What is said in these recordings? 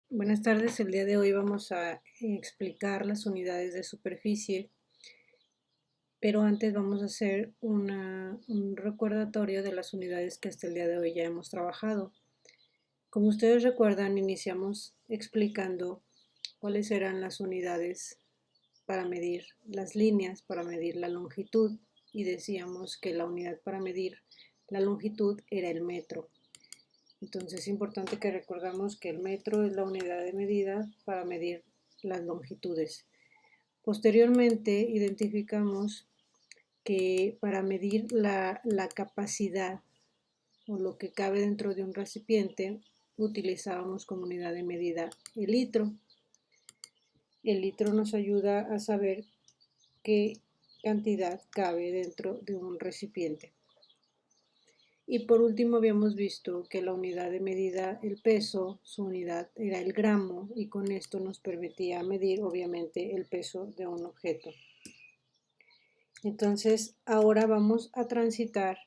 Buenas tardes, el día de hoy vamos a explicar las unidades de superficie, pero antes vamos a hacer un recordatorio de las unidades que hasta el día de hoy ya hemos trabajado. Como ustedes recuerdan, iniciamos explicando cuáles eran las unidades para medir las líneas, para medir la longitud, y decíamos que la unidad para medir la longitud era el metro. Entonces es importante que recordamos que el metro es la unidad de medida para medir las longitudes. Posteriormente identificamos que para medir la capacidad o lo que cabe dentro de un recipiente utilizábamos como unidad de medida el litro. El litro nos ayuda a saber qué cantidad cabe dentro de un recipiente. Y por último habíamos visto que la unidad de medida, el peso, su unidad era el gramo, y con esto nos permitía medir obviamente el peso de un objeto. Entonces ahora vamos a transitar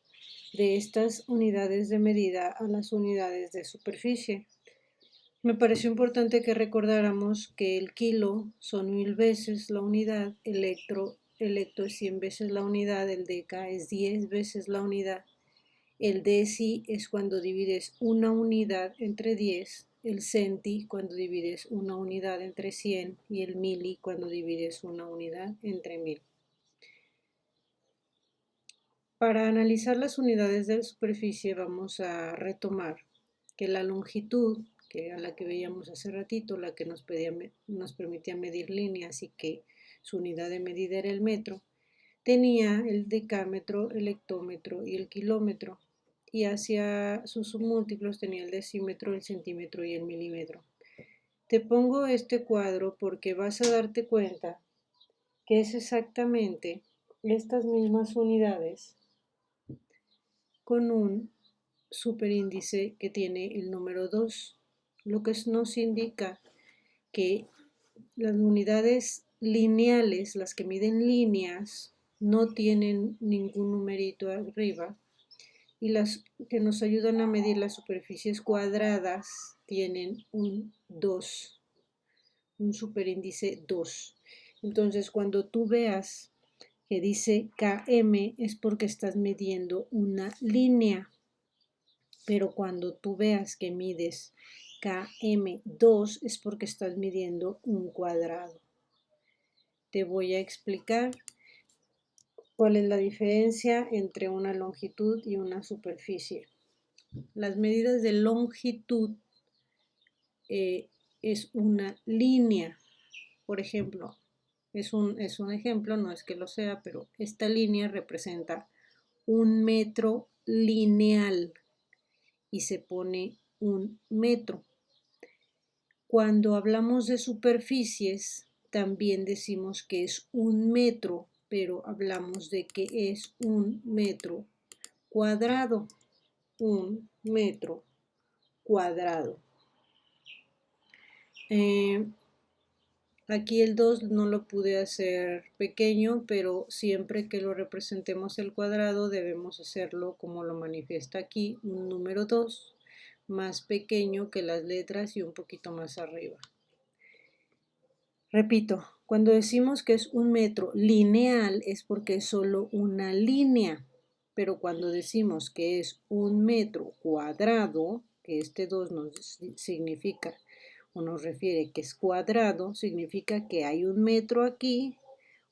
de estas unidades de medida a las unidades de superficie. Me pareció importante que recordáramos que el kilo son 1000 veces la unidad, el hecto es 100 veces la unidad, el deca es 10 veces la unidad. El deci es cuando divides una unidad entre 10, el centi cuando divides una unidad entre 100 y el mili cuando divides una unidad entre 1000. Para analizar las unidades de superficie vamos a retomar que la longitud, que era la que veíamos hace ratito, la que nos permitía medir líneas y que su unidad de medida era el metro, tenía el decámetro, el hectómetro y el kilómetro, y hacia sus submúltiplos tenía el decímetro, el centímetro y el milímetro. Te pongo este cuadro porque vas a darte cuenta que es exactamente estas mismas unidades con un superíndice que tiene el número 2, lo que nos indica que las unidades lineales, las que miden líneas, no tienen ningún numerito arriba, y las que nos ayudan a medir las superficies cuadradas tienen un 2, un superíndice 2. Entonces, cuando tú veas que dice km es porque estás midiendo una línea, pero cuando tú veas que mides km2 es porque estás midiendo un cuadrado. Te voy a explicar cuál es la diferencia entre una longitud y una superficie. Las medidas de longitud es una línea. Por ejemplo, es un ejemplo, no es que lo sea, pero esta línea representa un metro lineal y se pone un metro. Cuando hablamos de superficies, también decimos que es un metro, pero hablamos de que es un metro cuadrado. Un metro cuadrado. Aquí el 2 no lo pude hacer pequeño, pero siempre que lo representemos el cuadrado debemos hacerlo como lo manifiesta aquí, un número 2, más pequeño que las letras y un poquito más arriba. Repito, cuando decimos que es un metro lineal es porque es solo una línea, pero cuando decimos que es un metro cuadrado, que este 2 nos significa o nos refiere que es cuadrado, significa que hay un metro aquí,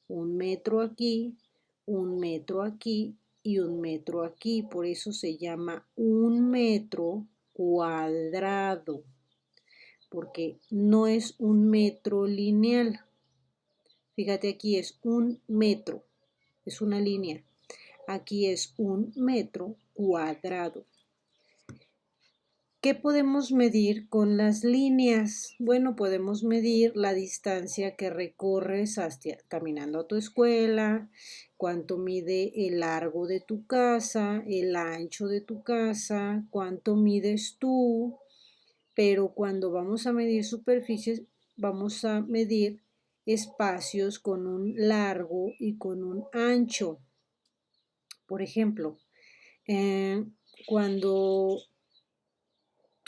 un metro aquí, un metro aquí y un metro aquí. Por eso se llama un metro cuadrado, porque no es un metro lineal. Fíjate, aquí es un metro, es una línea. Aquí es un metro cuadrado. ¿Qué podemos medir con las líneas? Bueno, podemos medir la distancia que recorres caminando a tu escuela, cuánto mide el largo de tu casa, el ancho de tu casa, cuánto mides tú, pero cuando vamos a medir superficies, vamos a medir espacios con un largo y con un ancho. Por ejemplo, cuando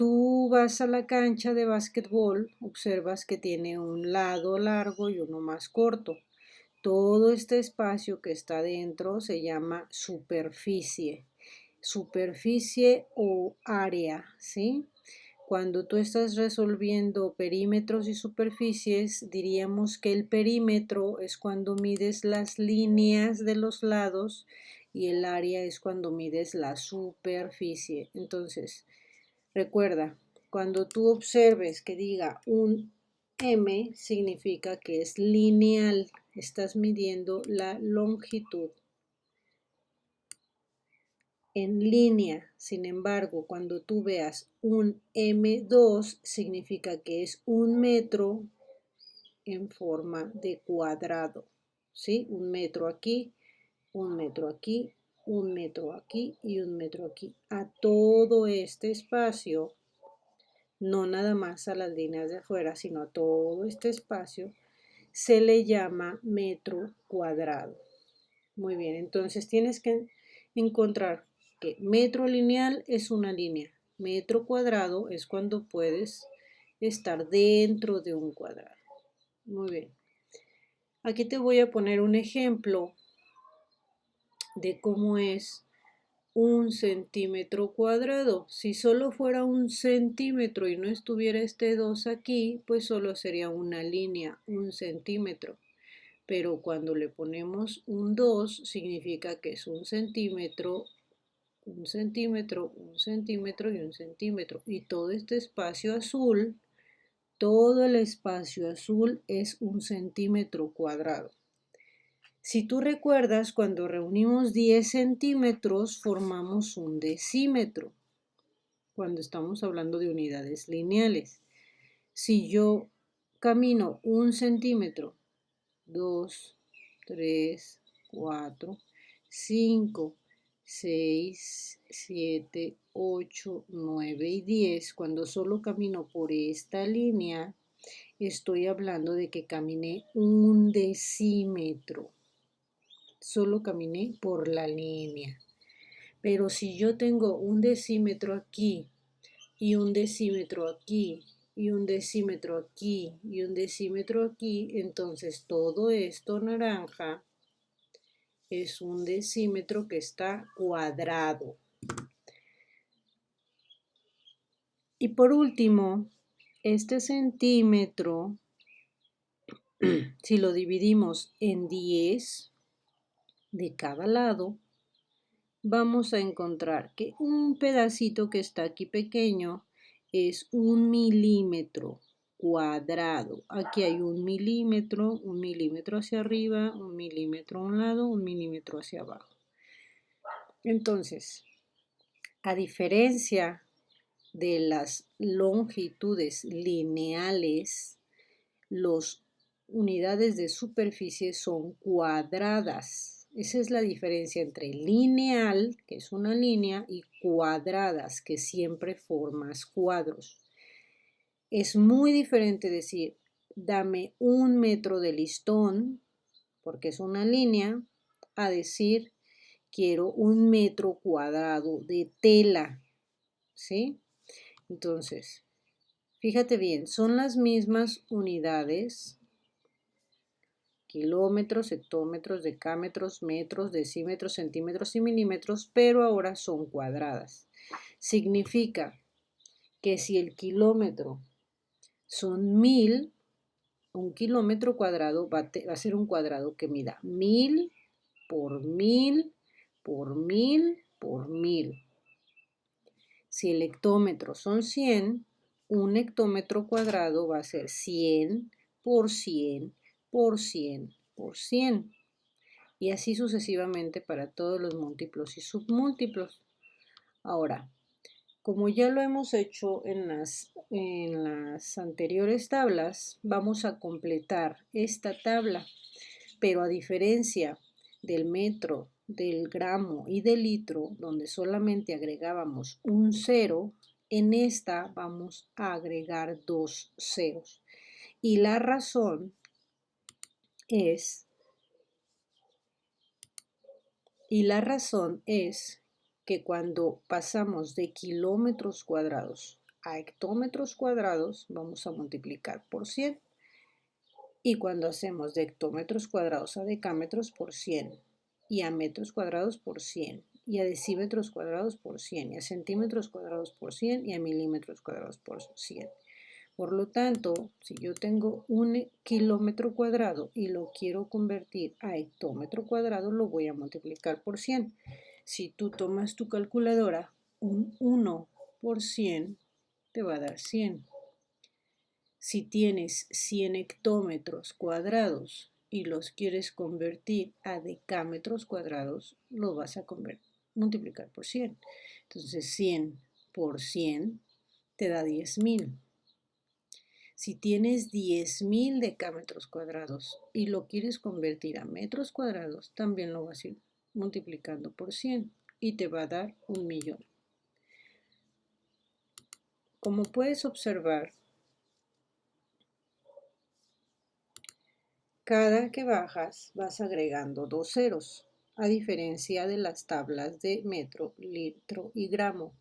tú vas a la cancha de básquetbol, observas que tiene un lado largo y uno más corto. Todo este espacio que está dentro se llama superficie. Superficie o área, ¿sí? Cuando tú estás resolviendo perímetros y superficies, diríamos que el perímetro es cuando mides las líneas de los lados y el área es cuando mides la superficie. Entonces, recuerda, cuando tú observes que diga un M, significa que es lineal, estás midiendo la longitud en línea. Sin embargo, cuando tú veas un M2, significa que es un metro en forma de cuadrado, ¿sí? Un metro aquí, un metro aquí, un metro aquí y un metro aquí. A todo este espacio, no nada más a las líneas de afuera, sino a todo este espacio, se le llama metro cuadrado. Muy bien, entonces tienes que encontrar que metro lineal es una línea, metro cuadrado es cuando puedes estar dentro de un cuadrado. Muy bien. Aquí te voy a poner un ejemplo de cómo es un centímetro cuadrado. Si solo fuera un centímetro y no estuviera este 2 aquí, pues solo sería una línea, un centímetro. Pero cuando le ponemos un 2, significa que es un centímetro, un centímetro, un centímetro y un centímetro. Y todo este espacio azul, todo el espacio azul es un centímetro cuadrado. Si tú recuerdas, cuando reunimos 10 centímetros, formamos un decímetro, cuando estamos hablando de unidades lineales. Si yo camino un centímetro, 2, 3, 4, 5, 6, 7, 8, 9 y 10. Cuando solo camino por esta línea, estoy hablando de que caminé un decímetro. Solo caminé por la línea. Pero si yo tengo un decímetro aquí y un decímetro aquí y un decímetro aquí y un decímetro aquí, entonces todo esto naranja es un decímetro que está cuadrado. Y por último, este centímetro, si lo dividimos en 10 de cada lado, vamos a encontrar que un pedacito que está aquí pequeño es un milímetro cuadrado. Aquí hay un milímetro hacia arriba, un milímetro a un lado, un milímetro hacia abajo. Entonces, a diferencia de las longitudes lineales, las unidades de superficie son cuadradas. Esa es la diferencia entre lineal, que es una línea, y cuadradas, que siempre formas cuadros. Es muy diferente decir, dame un metro de listón, porque es una línea, a decir, quiero un metro cuadrado de tela, ¿sí? Entonces, fíjate bien, son las mismas unidades, kilómetros, hectómetros, decámetros, metros, decímetros, centímetros y milímetros, pero ahora son cuadradas. Significa que si el kilómetro son 1000, un kilómetro cuadrado va a ser un cuadrado que mida 1000 por 1000 por 1000 por 1000. Si el hectómetro son 100, un hectómetro cuadrado va a ser 100 por 100 por 100 por 100. Y así sucesivamente para todos los múltiplos y submúltiplos. Ahora, como ya lo hemos hecho en las anteriores tablas, vamos a completar esta tabla, pero a diferencia del metro, del gramo y del litro, donde solamente agregábamos un cero, en esta vamos a agregar 2 ceros. Y la razón es que cuando pasamos de kilómetros cuadrados a hectómetros cuadrados, vamos a multiplicar por 100. Y cuando hacemos de hectómetros cuadrados a decámetros por 100, y a metros cuadrados por 100, y a decímetros cuadrados por 100, y a centímetros cuadrados por 100, y a milímetros cuadrados por 100. Por lo tanto, si yo tengo un kilómetro cuadrado y lo quiero convertir a hectómetro cuadrado, lo voy a multiplicar por 100. Si tú tomas tu calculadora, un 1 por 100 te va a dar 100. Si tienes 100 hectómetros cuadrados y los quieres convertir a decámetros cuadrados, lo vas a multiplicar por 100. Entonces 100 por 100 te da 10.000. Si tienes 10.000 decámetros cuadrados y lo quieres convertir a metros cuadrados, también lo vas a ir multiplicando por 100 y te va a dar 1.000.000. Como puedes observar, cada que bajas vas agregando 2 ceros, a diferencia de las tablas de metro, litro y gramo.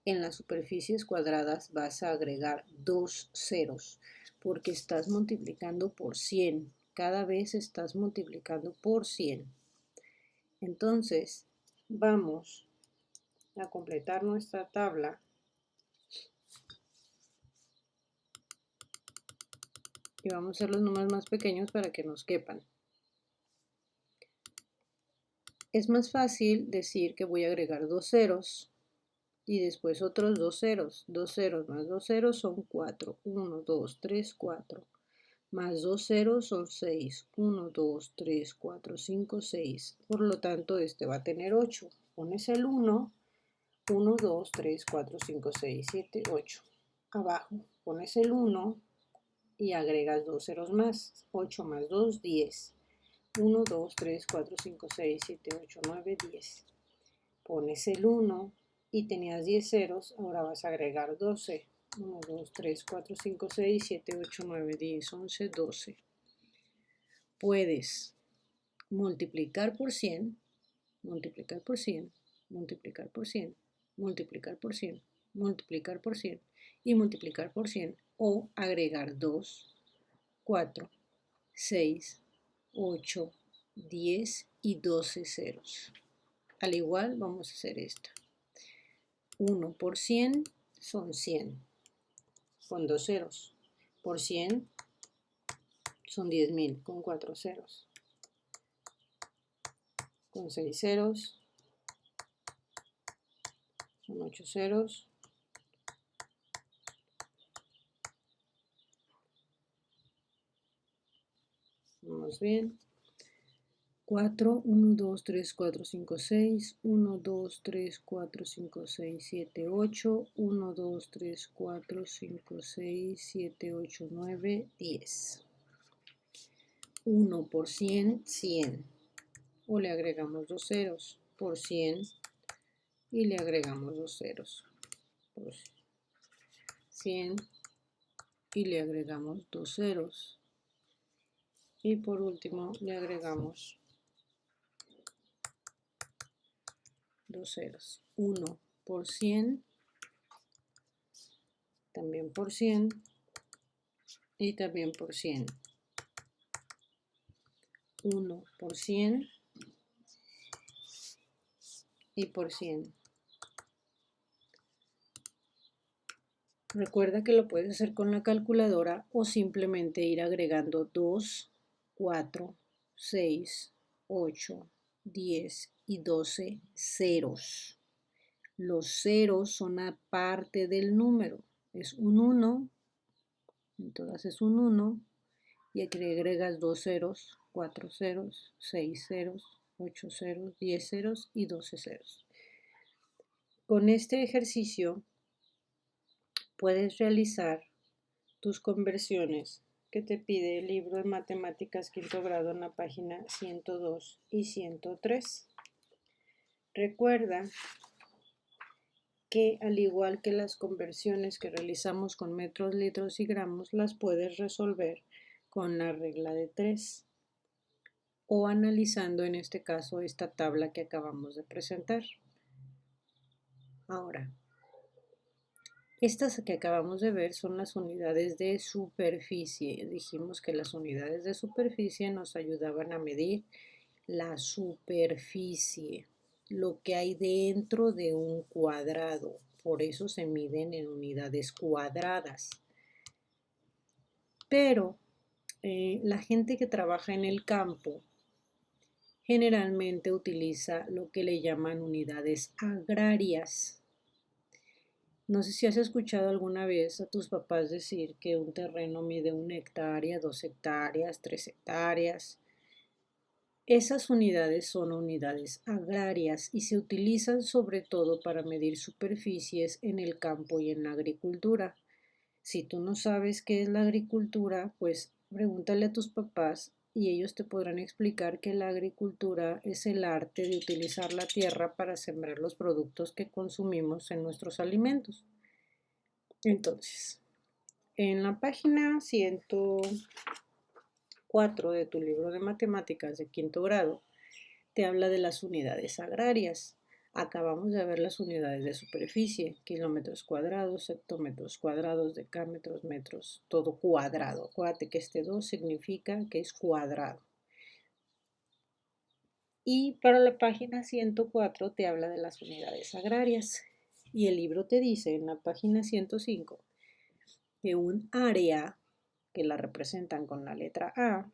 En las superficies cuadradas vas a agregar 2 ceros porque estás multiplicando por 100. Cada vez estás multiplicando por 100. Entonces, vamos a completar nuestra tabla. Y vamos a hacer los números más pequeños para que nos quepan. Es más fácil decir que voy a agregar 2 ceros y después otros 2 ceros. 2 ceros más 2 ceros son 4. 1, 2, 3, 4. Más 2 ceros son 6. 1, 2, 3, 4, 5, 6. Por lo tanto, este va a tener 8. Pones el 1. 1, 2, 3, 4, 5, 6, 7, 8. Abajo pones el 1 y agregas 2 ceros más. 8 más 2, 10. 1, 2, 3, 4, 5, 6, 7, 8, 9, 10. Pones el 1 y tenías 10 ceros, ahora vas a agregar 12. 1, 2, 3, 4, 5, 6, 7, 8, 9, 10, 11, 12. Puedes multiplicar por 100, multiplicar por 100, multiplicar por 100, multiplicar por 100, multiplicar por 100 y multiplicar por 100 o agregar 2, 4, 6, 8, 10 y 12 ceros. Al igual vamos a hacer esta. 1 por 100 son 100, con 2 ceros. Por 100 son 10.000, con 4 ceros. Con 6 ceros son 8 ceros. Vamos bien. 4, 1, 2, 3, 4, 5, 6, 1, 2, 3, 4, 5, 6, 7, 8, 1, 2, 3, 4, 5, 6, 7, 8, 9, 10. 1 por 100, 100. O le agregamos 2 ceros por 100 y le agregamos 2 ceros por 100 y le agregamos 2 ceros. Y por último le agregamos 2 ceros. 1 por 100, también por 100 y también por 100. 1 por 100 y por 100. Recuerda que lo puedes hacer con la calculadora o simplemente ir agregando 2, 4, 6, 8, 10 y 12 ceros. Los ceros son aparte del número. Es un 1, entonces es un 1 y aquí le agregas 2 ceros, 4 ceros, 6 ceros, 8 ceros, 10 ceros y 12 ceros. Con este ejercicio puedes realizar tus conversiones que te pide el libro de matemáticas quinto grado en la página 102 y 103. Recuerda que al igual que las conversiones que realizamos con metros, litros y gramos, las puedes resolver con la regla de 3 o analizando en este caso esta tabla que acabamos de presentar. Ahora, Estas que acabamos de ver son las unidades de superficie. Dijimos que las unidades de superficie nos ayudaban a medir la superficie, lo que hay dentro de un cuadrado. Por eso se miden en unidades cuadradas. Pero la gente que trabaja en el campo generalmente utiliza lo que le llaman unidades agrarias. No sé si has escuchado alguna vez a tus papás decir que un terreno mide 1 hectárea, 2 hectáreas, 3 hectáreas. Esas unidades son unidades agrarias y se utilizan sobre todo para medir superficies en el campo y en la agricultura. Si tú no sabes qué es la agricultura, pues pregúntale a tus papás y ellos te podrán explicar que la agricultura es el arte de utilizar la tierra para sembrar los productos que consumimos en nuestros alimentos. Entonces, en la página 104 de tu libro de matemáticas de quinto grado, te habla de las unidades agrarias. Acabamos de ver las unidades de superficie, kilómetros cuadrados, hectómetros cuadrados, decámetros, metros, todo cuadrado. Acuérdate que este 2 significa que es cuadrado. Y para la página 104 te habla de las unidades agrarias. Y el libro te dice en la página 105 que un área, que la representan con la letra A,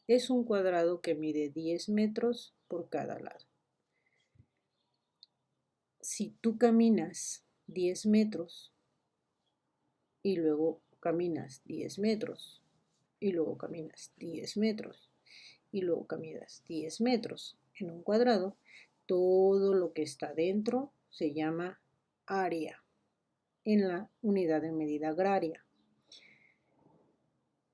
es un cuadrado que mide 10 metros por cada lado. Si tú caminas 10 metros y luego caminas 10 metros y luego caminas 10 metros y luego caminas 10 metros en un cuadrado, todo lo que está dentro se llama área en la unidad de medida agraria.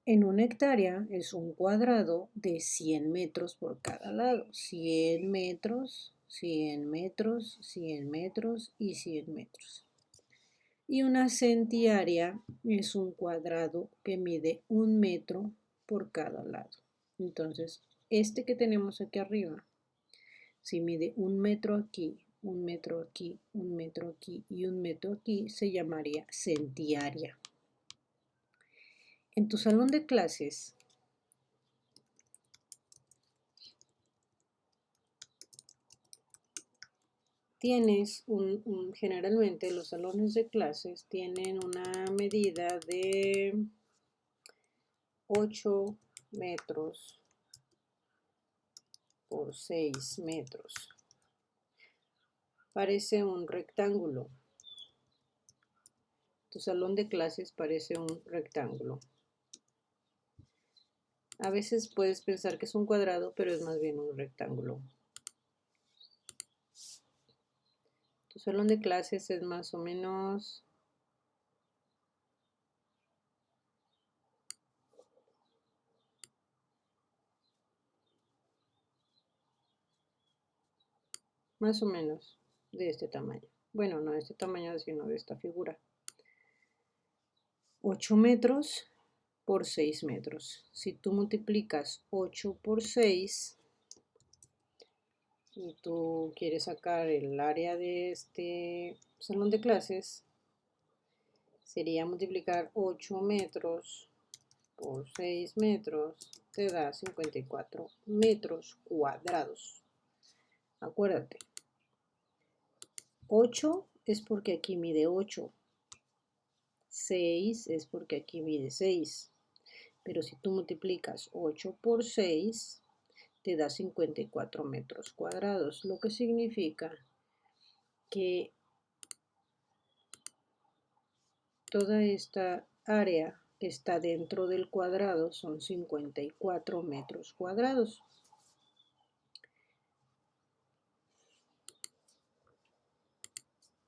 En 1 hectárea es un cuadrado de 100 metros por cada lado. 100 metros, 100 metros, 100 metros y 100 metros. Y una centiárea es un cuadrado que mide 1 metro por cada lado. Entonces, este que tenemos aquí arriba, si mide 1 metro aquí, 1 metro aquí, 1 metro aquí y 1 metro aquí, se llamaría centiárea. En tu salón de clases tienes generalmente los salones de clases tienen una medida de 8 metros por 6 metros. Parece un rectángulo. Tu salón de clases parece un rectángulo. A veces puedes pensar que es un cuadrado, pero es más bien un rectángulo. Tu salón de clases es más o menos de este tamaño. Bueno, no de este tamaño, sino de esta figura. 8 metros por 6 metros. Si tú multiplicas 8 por 6 y tú quieres sacar el área de este salón de clases, sería multiplicar 8 metros por 6 metros, te da 54 metros cuadrados. Acuérdate, 8 es porque aquí mide 8, 6 es porque aquí mide 6, pero si tú multiplicas 8 por 6, te da 54 metros cuadrados, lo que significa que toda esta área que está dentro del cuadrado son 54 metros cuadrados.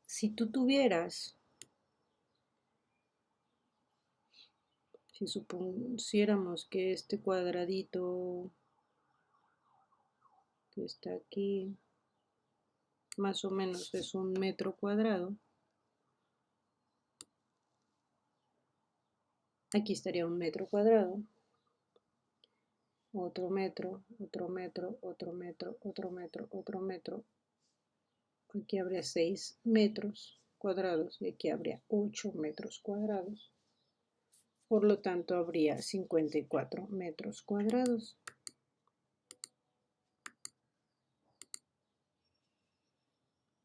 Si tú tuvieras, si supusiéramos que este cuadradito que está aquí más o menos es 1 metro cuadrado, aquí estaría 1 metro cuadrado, otro metro, otro metro, otro metro, otro metro, otro metro. Aquí habría 6 metros cuadrados y aquí habría 8 metros cuadrados. Por lo tanto, habría 54 metros cuadrados.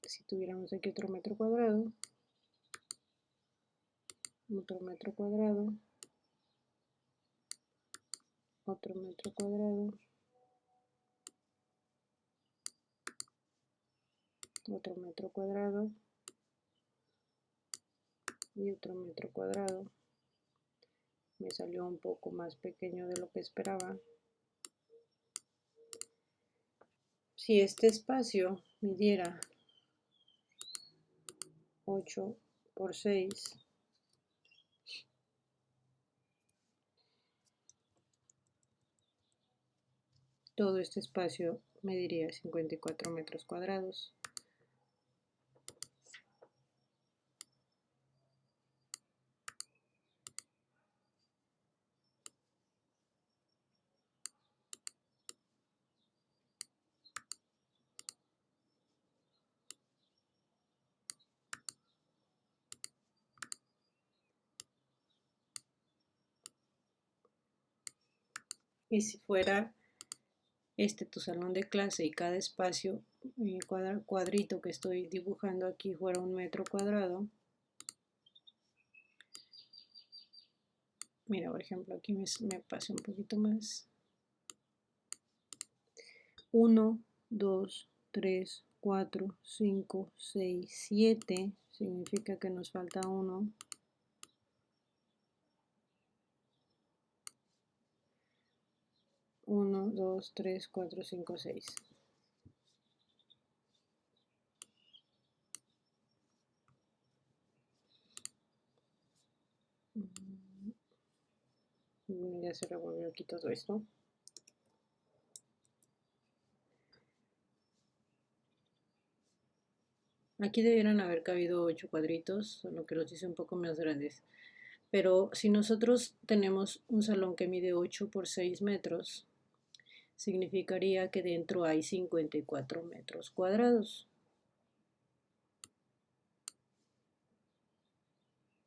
Si tuviéramos aquí otro metro cuadrado, otro metro cuadrado, otro metro cuadrado, otro metro cuadrado y otro metro cuadrado. Me salió un poco más pequeño de lo que esperaba. Si este espacio midiera 8 por 6, todo este espacio mediría 54 metros cuadrados. Y si fuera este tu salón de clase y cada espacio, cuadrito que estoy dibujando aquí fuera un metro cuadrado, mira, por ejemplo, aquí me pasé un poquito más. 1, 2, 3, 4, 5, 6, 7, significa que nos falta 1. 1, 2, 3, 4, 5, 6. Ya se revolvió aquí todo esto. Aquí debieran haber cabido 8 cuadritos, solo que los hice un poco más grandes. Pero si nosotros tenemos un salón que mide 8 por 6 metros, significaría que dentro hay 54 metros cuadrados.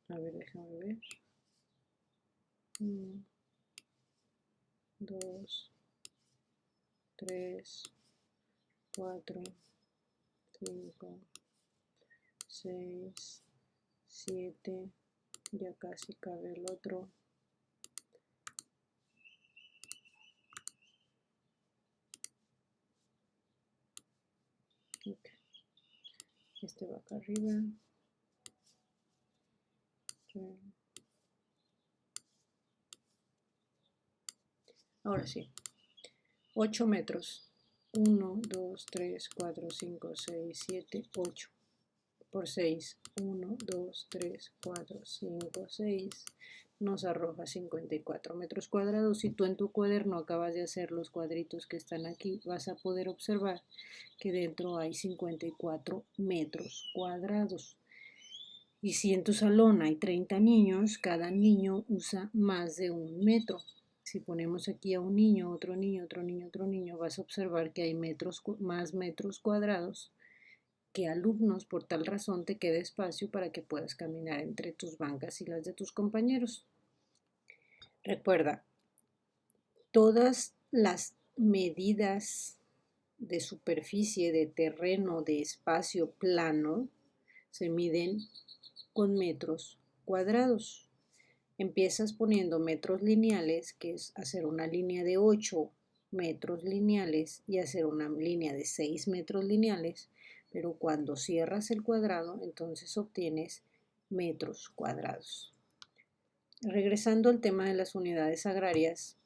A ver, déjame ver. 1, 2, 3, 4, 5, 6, 7, ya casi cabe el otro. Okay. Este va acá arriba. Okay. Ahora sí. 8 metros. 1, 2, 3, 4, 5, 6, 7, 8. Por 6. 1, 2, 3, 4, 5, 6. Nos arroja 54 metros cuadrados. Si tú en tu cuaderno acabas de hacer los cuadritos que están aquí, vas a poder observar que dentro hay 54 metros cuadrados. Y si en tu salón hay 30 niños, cada niño usa más de 1 metro. Si ponemos aquí a un niño, otro niño, otro niño, otro niño, vas a observar que hay más metros cuadrados que alumnos. Por tal razón te queda espacio para que puedas caminar entre tus bancas y las de tus compañeros. Recuerda, todas las medidas de superficie, de terreno, de espacio plano, se miden con metros cuadrados. Empiezas poniendo metros lineales, que es hacer una línea de 8 metros lineales y hacer una línea de 6 metros lineales, pero cuando cierras el cuadrado, entonces obtienes metros cuadrados. Regresando al tema de las unidades agrarias,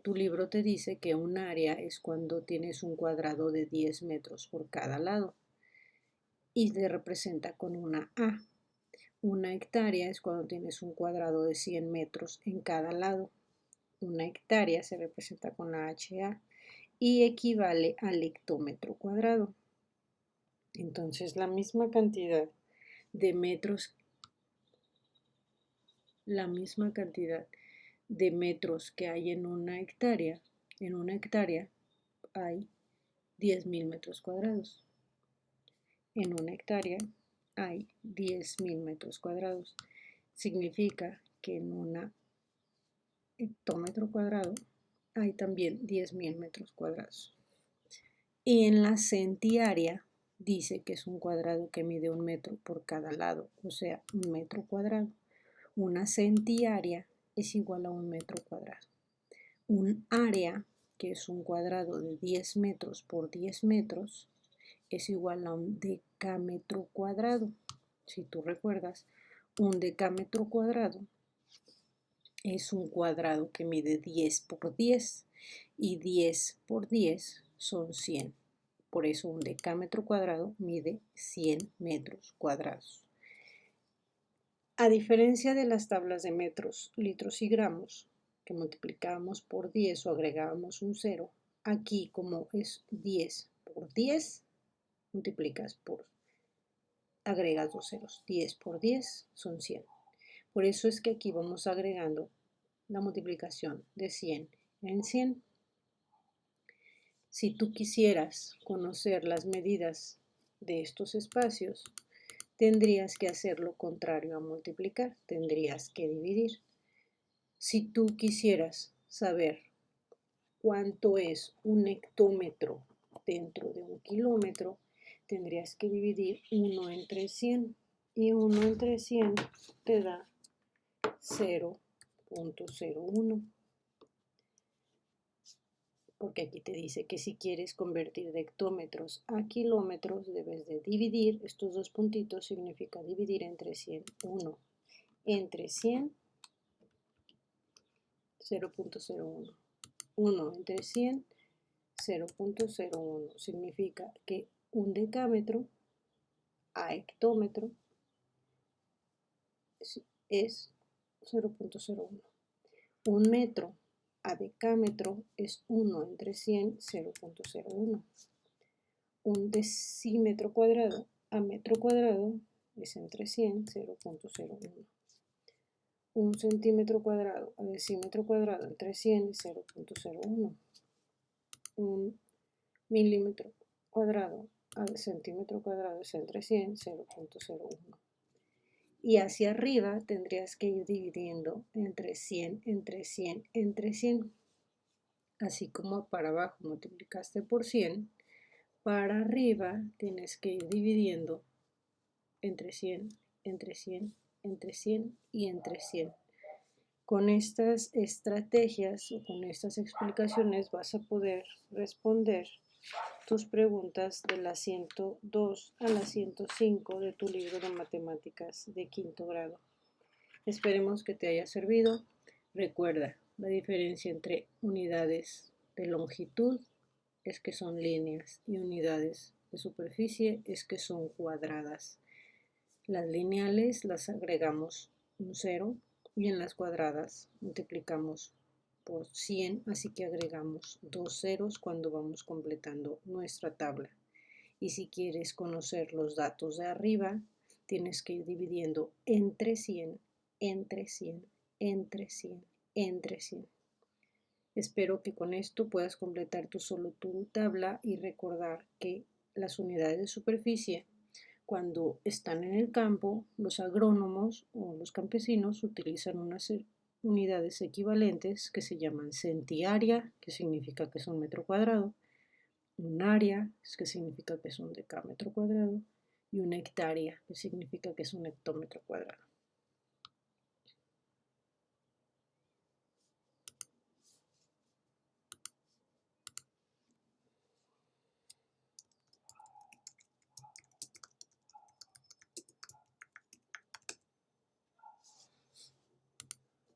tu libro te dice que un área es cuando tienes un cuadrado de 10 metros por cada lado y se representa con una A. Una hectárea es cuando tienes un cuadrado de 100 metros en cada lado. Una hectárea se representa con la HA y equivale al hectómetro cuadrado. Entonces, la misma cantidad de metros, que hay en una hectárea hay 10.000 metros cuadrados. En una hectárea hay 10.000 metros cuadrados. Significa que en un hectómetro cuadrado hay también 10.000 metros cuadrados. Y en la centiárea dice que es un cuadrado que mide 1 metro por cada lado, o sea, 1 metro cuadrado. Una centiárea es igual a 1 metro cuadrado. Un área, que es un cuadrado de 10 metros por 10 metros, es igual a un decámetro cuadrado. Si tú recuerdas, un decámetro cuadrado es un cuadrado que mide 10 por 10 y 10 por 10 son 100. Por eso un decámetro cuadrado mide 100 metros cuadrados. A diferencia de las tablas de metros, litros y gramos, que multiplicábamos por 10 o agregábamos un 0, aquí como es 10 por 10, agregas 2 ceros. 10 por 10 son 100. Por eso es que aquí vamos agregando la multiplicación de 100 en 100. Si tú quisieras conocer las medidas de estos espacios, tendrías que hacer lo contrario a multiplicar, tendrías que dividir. Si tú quisieras saber cuánto es un hectómetro dentro de un kilómetro, tendrías que dividir 1 entre 100 y 1 entre 100 te da 0.01. Porque aquí te dice que si quieres convertir de hectómetros a kilómetros, debes de dividir, estos dos puntitos significa dividir entre 100, 1 entre 100, 0.01, 1 entre 100, 0.01, significa que un decámetro a hectómetro es 0.01. Un metro a decámetro es 1 entre 100, 0.01. Un decímetro cuadrado a metro cuadrado es entre 100, 0.01. Un centímetro cuadrado a decímetro cuadrado entre 100 es 0.01. Un milímetro cuadrado a centímetro cuadrado es entre 100, 0.01. Y hacia arriba tendrías que ir dividiendo entre 100, entre 100, entre 100. Así como para abajo multiplicaste por 100, para arriba tienes que ir dividiendo entre 100, entre 100, entre 100 y entre 100. Con estas estrategias o con estas explicaciones vas a poder responder tus preguntas de la 102 a la 105 de tu libro de matemáticas de quinto grado. Esperemos que te haya servido. Recuerda, la diferencia entre unidades de longitud es que son líneas y unidades de superficie es que son cuadradas. Las lineales las agregamos un 0 y en las cuadradas multiplicamos por 100, así que agregamos 2 ceros cuando vamos completando nuestra tabla. Y si quieres conocer los datos de arriba, tienes que ir dividiendo entre 100, entre 100, entre 100, entre 100. Espero que con esto puedas completar tu tabla y recordar que las unidades de superficie, cuando están en el campo, los agrónomos o los campesinos utilizan unas unidades equivalentes que se llaman centiárea, que significa que es un metro cuadrado, un área, que significa que es un decámetro cuadrado, y una hectárea, que significa que es un hectómetro cuadrado.